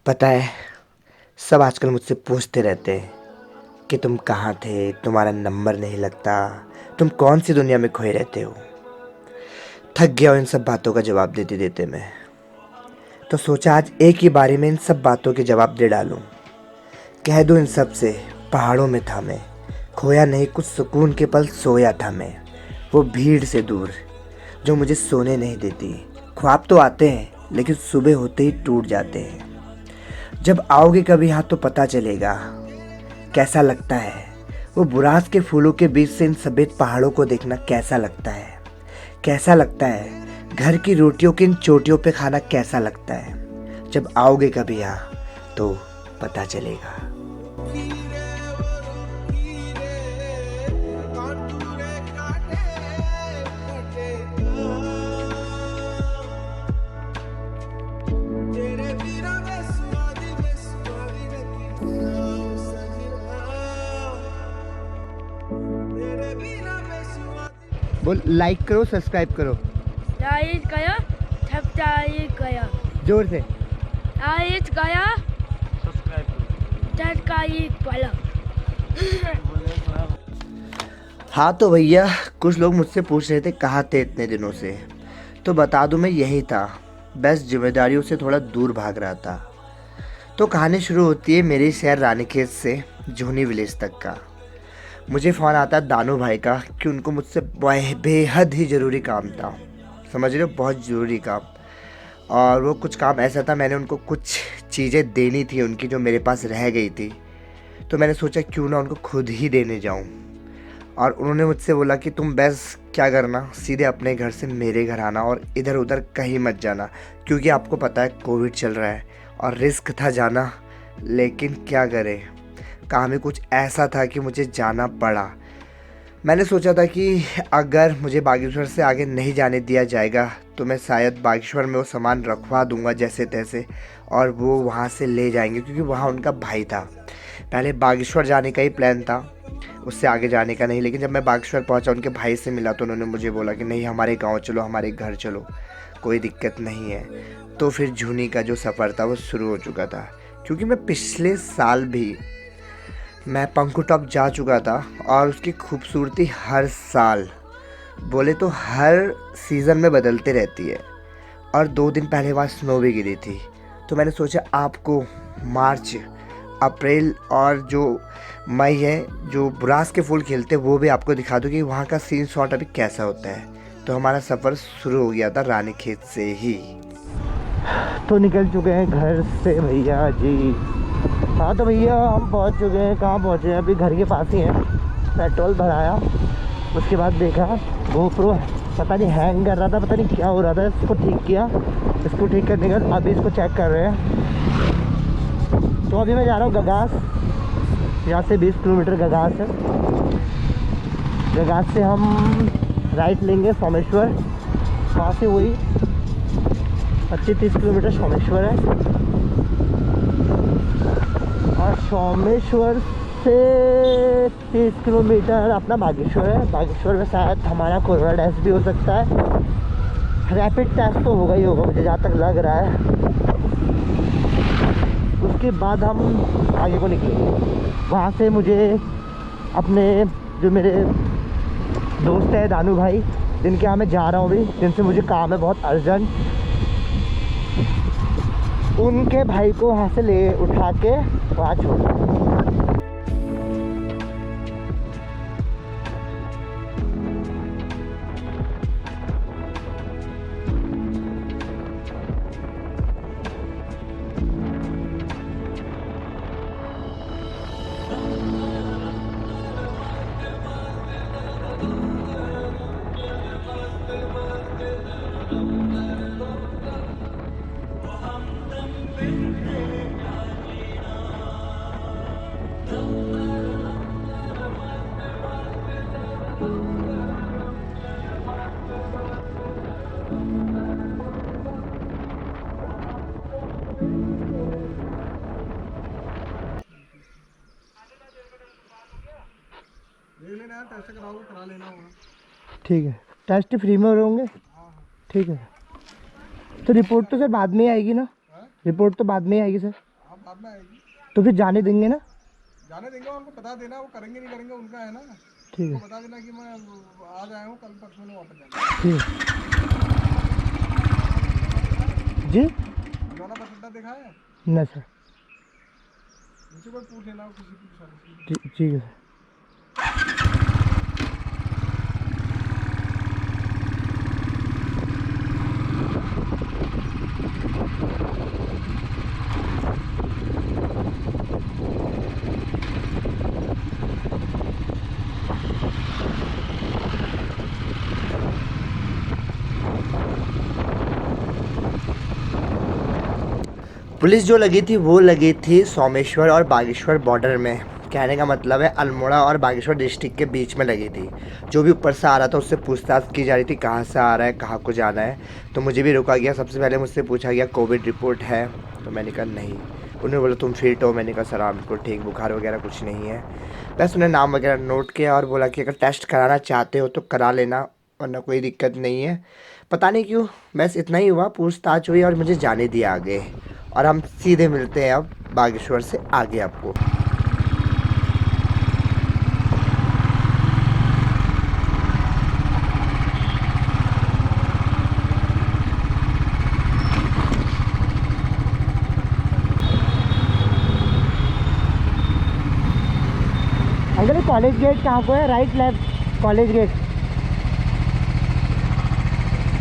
पता है, सब आजकल मुझसे पूछते रहते हैं कि तुम कहाँ थे, तुम्हारा नंबर नहीं लगता, तुम कौन सी दुनिया में खोए रहते हो। थक गया हूँ इन सब बातों का जवाब देते देते मैं। तो सोचा आज एक ही बारी में इन सब बातों के जवाब दे डालूं। कह दूं इन सब से, पहाड़ों में था मैं, खोया नहीं कुछ सुकून के पल सोया था मैं। वो भीड़ से दूर जो मुझे सोने नहीं देती। ख्वाब तो आते हैं लेकिन सुबह होते ही टूट जाते हैं। जब आओगे कभी यहाँ तो पता चलेगा कैसा लगता है। वो बुरास के फूलों के बीच से इन सफेद पहाड़ों को देखना कैसा लगता है। कैसा लगता है घर की रोटियों की इन चोटियों पे खाना कैसा लगता है। जब आओगे कभी यहाँ तो पता चलेगा। बोल लाइक करो, सब्सक्राइब करो। लाइट गया, सब्सक्राइब गया, जोर से। लाइट गया, सब्सक्राइब गया। हाँ तो भैया, कुछ लोग मुझसे पूछ रहे थे कहाँ थे इतने दिनों से। तो बता दूं मैं यही था, बस जिम्मेदारियों से थोड़ा दूर भाग रहा था। तो कहानी शुरू होती है मेरे शहर रानीखेत से जूनी विलेज तक का। मुझे फ़ोन आता है दानू भाई का कि उनको मुझसे बेहद ही ज़रूरी काम था। समझ रहे हो, बहुत ज़रूरी काम। और वो कुछ काम ऐसा था, मैंने उनको कुछ चीज़ें देनी थी उनकी जो मेरे पास रह गई थी। तो मैंने सोचा क्यों ना उनको खुद ही देने जाऊं। और उन्होंने मुझसे बोला कि तुम बस क्या करना, सीधे अपने घर से मेरे घर आना और इधर उधर कहीं मत जाना, क्योंकि आपको पता है कोविड चल रहा है और रिस्क था जाना। लेकिन क्या करें, काम ही कुछ ऐसा था कि मुझे जाना पड़ा। मैंने सोचा था कि अगर मुझे बागेश्वर से आगे नहीं जाने दिया जाएगा तो मैं शायद बागेश्वर में वो सामान रखवा दूंगा जैसे तैसे, और वो वहाँ से ले जाएंगे, क्योंकि वहाँ उनका भाई था। पहले बागेश्वर जाने का ही प्लान था, उससे आगे जाने का नहीं। लेकिन जब मैं बागेश्वर पहुँचा, उनके भाई से मिला तो उन्होंने मुझे बोला कि नहीं, हमारे गाँव चलो, हमारे घर चलो, कोई दिक्कत नहीं है। तो फिर जूनी का जो सफ़र था वो शुरू हो चुका था, क्योंकि मैं पिछले साल भी मैं पंखू टॉप जा चुका था और उसकी खूबसूरती हर साल, बोले तो हर सीज़न में बदलते रहती है। और 2 दिन पहले वहाँ स्नो भी गिरी थी। तो मैंने सोचा आपको मार्च, अप्रैल और जो मई है, जो बुरास के फूल खिलते हैं, वो भी आपको दिखा दूँ कि वहाँ का सीन शॉट अभी कैसा होता है। तो हमारा सफ़र शुरू हो गया था रानीखेत से ही। तो निकल चुके हैं घर से भैया जी। हाँ तो भैया हम पहुंच चुके हैं। कहाँ पहुंचे हैं? अभी घर के पास ही हैं। पेट्रोल भराया, उसके बाद देखा गोप्रो पता नहीं हैंग कर रहा था, पता नहीं क्या हो रहा था। इसको ठीक किया, इसको ठीक करने के बाद अभी इसको चेक कर रहे हैं। तो अभी मैं जा रहा हूँ गगास, यहाँ से 20 किलोमीटर गगास है। गगास से हम राइट लेंगे सोमेश्वर, वहाँ से वही 25-30 किलोमीटर सोमेश्वर है। और सोमेश्वर से 30 किलोमीटर अपना बागेश्वर है। बागेश्वर में शायद हमारा कोरोना टेस्ट भी हो सकता है। रैपिड टेस्ट तो होगा ही होगा मुझे जहाँ तक लग रहा है। उसके बाद हम आगे को निकलेंगे। वहाँ से मुझे अपने जो मेरे दोस्त है दानू भाई, जिनके यहाँ मैं जा रहा हूँ अभी, जिनसे मुझे काम है बहुत अर्जेंट, उनके भाई को वहाँ से ले उठा के वहाँ छोड़ा। टेस्ट कराओगे, करा लेना होगा। ठीक है, टेस्ट फ्री में होंगे। ठीक है, तो रिपोर्ट तो सर बाद में ही आएगी ना? रिपोर्ट तो बाद में ही आएगी सर। साथ में आएगी। तो फिर जाने देंगे ना? जाने देंगे, उनको बता देना, वो करेंगे नहीं करेंगे उनका है ना। ठीक वो है। बता देना कि मैं आज आया हूँ, कल परसों में वापस जाना। ठीक है जी। वाला बस अड्डा देखा है? न सर। मुझसे कोई पूछ लेना किसी पुलिस वाले से। ठीक है सर। पुलिस जो लगी थी वो लगी थी सोमेश्वर और बागेश्वर बॉर्डर में। कहने का मतलब है अल्मोड़ा और बागेश्वर डिस्ट्रिक्ट के बीच में लगी थी। जो भी ऊपर से आ रहा था उससे पूछताछ की जा रही थी, कहाँ से आ रहा है, कहाँ को जाना है। तो मुझे भी रोका गया। सबसे पहले मुझसे पूछा गया कोविड रिपोर्ट है, तो मैंने कहा नहीं। उन्होंने बोला तुम फिट हो, मैंने कहा सर हाँ बिल्कुल ठीक, बुखार वगैरह कुछ नहीं है। बस उन्हें नाम वगैरह नोट किया और बोला कि अगर टेस्ट कराना चाहते हो तो करा लेना, वरना कोई दिक्कत नहीं है। पता नहीं क्यों, बस इतना ही हुआ, पूछताछ हुई और मुझे जाने दिया आगे। और हम सीधे मिलते हैं अब बागेश्वर से आगे आपको। अंकल कॉलेज गेट कहाँ को है? Right left? कॉलेज गेट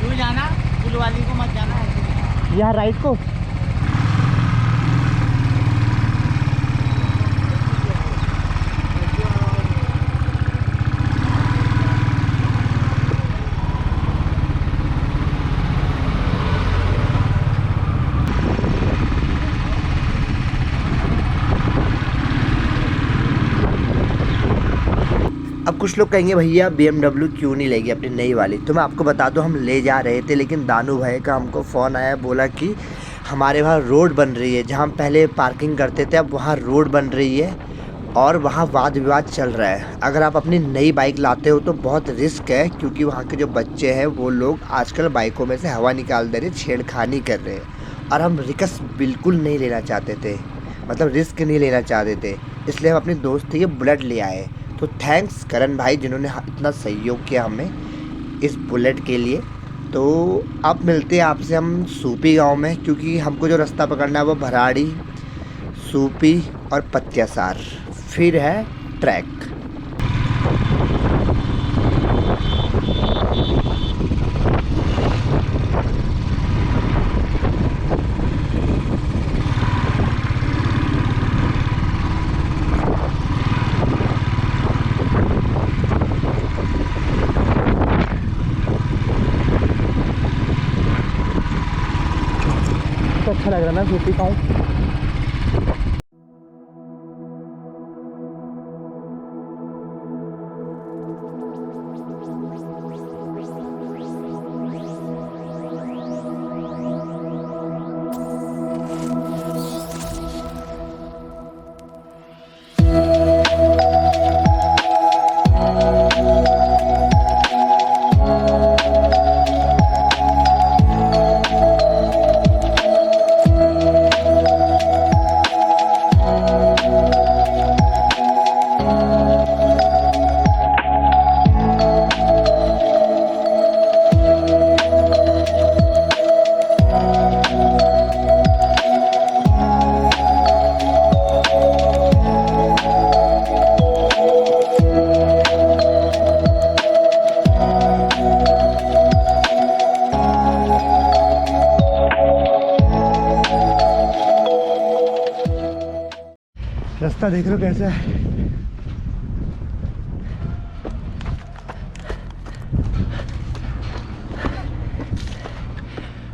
क्यों जाना? पुल वाली को मत जाना है। यहाँ राइट को। अब कुछ लोग कहेंगे भैया BMW क्यों नहीं लेगी अपनी नई वाली। तो मैं आपको बता दूं, हम ले जा रहे थे, लेकिन दानू भाई का हमको फ़ोन आया, बोला कि हमारे वहाँ रोड बन रही है, जहाँ हम पहले पार्किंग करते थे अब वहाँ रोड बन रही है और वहाँ वाद विवाद चल रहा है। अगर आप अपनी नई बाइक लाते हो तो बहुत रिस्क है, क्योंकि वहाँ के जो बच्चे हैं वो लोग आजकल बाइकों में से हवा निकाल दे रहे, छेड़खानी कर रहे हैं। और हम रिस्क बिल्कुल नहीं लेना चाहते थे, मतलब रिस्क नहीं लेना चाहते थे, इसलिए हम अपने दोस्त थे ये बुलेट ले आए। तो थैंक्स करण भाई जिन्होंने इतना सहयोग किया हमें इस बुलेट के लिए। तो अब मिलते हैं आपसे हम सूपी गांव में, क्योंकि हमको जो रास्ता पकड़ना है वो भराड़ी, सूपी और पत्यासार, फिर है ट्रैक। तो अच्छा लग रहा है ना सूपी गाँव। रास्ता देख रहे हो कैसा है।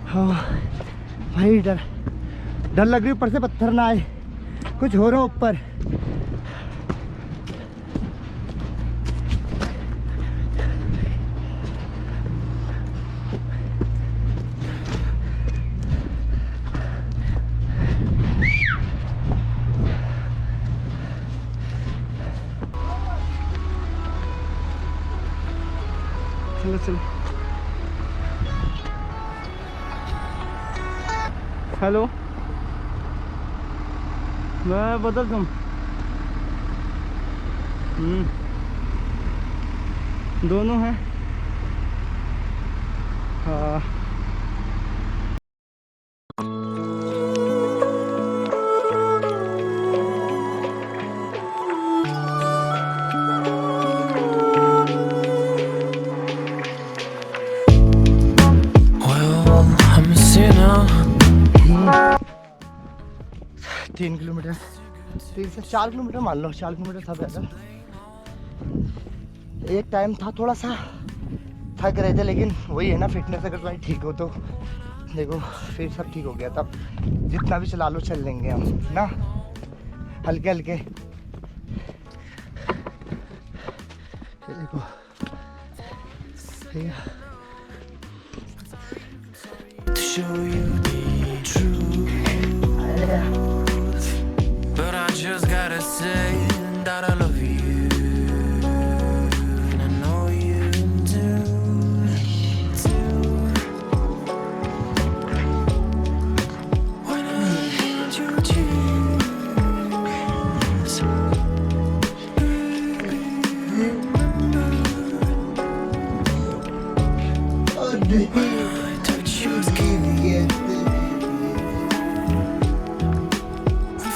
हाँ भाई डर डर लग रही, ऊपर से पत्थर ना आए, कुछ हो रहा हो ऊपर। चलो चलो। हेलो मैं बदल तुम दोनों हैं। हाँ Well, I'm a sinner. 3 kilometre, 3 से 4 किलोमीटर मान लो, 4 किलोमीटर था पैदल। एक टाइम था थोड़ा सा थक रहे थे, लेकिन वही है ना फिटनेस, अगर भाई ठीक हो तो देखो फिर सब ठीक हो गया। तब जितना भी चला लो चल लेंगे हम ना, हल्के हल्के। ये देखो भैया, To show you the truth, but I just gotta say that I love you, and I know you do too. When I held your cheeks, I touch your skin, we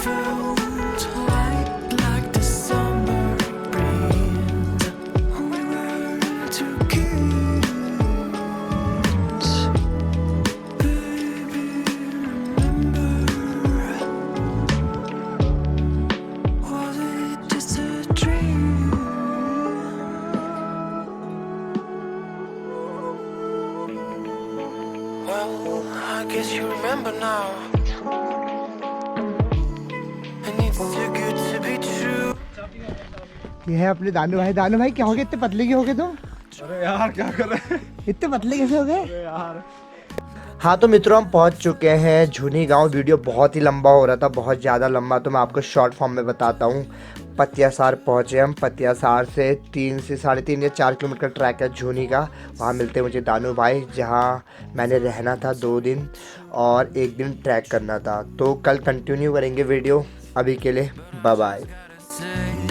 felt like the summer breeze. We were two kids, baby. Remember, was it just a dream? Well, I guess you remember now, and it's too good to be true. ये है अपने दानू भाई। दानू भाई क्या हो गए, इतने पतले क्यों हो गए तुम? अरे यार क्या कर रहे हैं इतने पतले कैसे हो गए? अरे यार हाँ तो मित्रों, हम पहुंच चुके हैं झुनी गांव। वीडियो बहुत ही लंबा हो रहा था, बहुत ज़्यादा लंबा, तो मैं आपको शॉर्ट फॉर्म में बताता हूँ। पतियासार पहुँचे हम। पतियासार से 3 से 3.5 या 4 किलोमीटर ट्रैक है झुनी का। वहाँ मिलते मुझे दानू भाई, जहाँ मैंने रहना था 2 दिन और 1 दिन ट्रैक करना था। तो कल कंटिन्यू करेंगे वीडियो। अभी के लिए बाय बाय। Say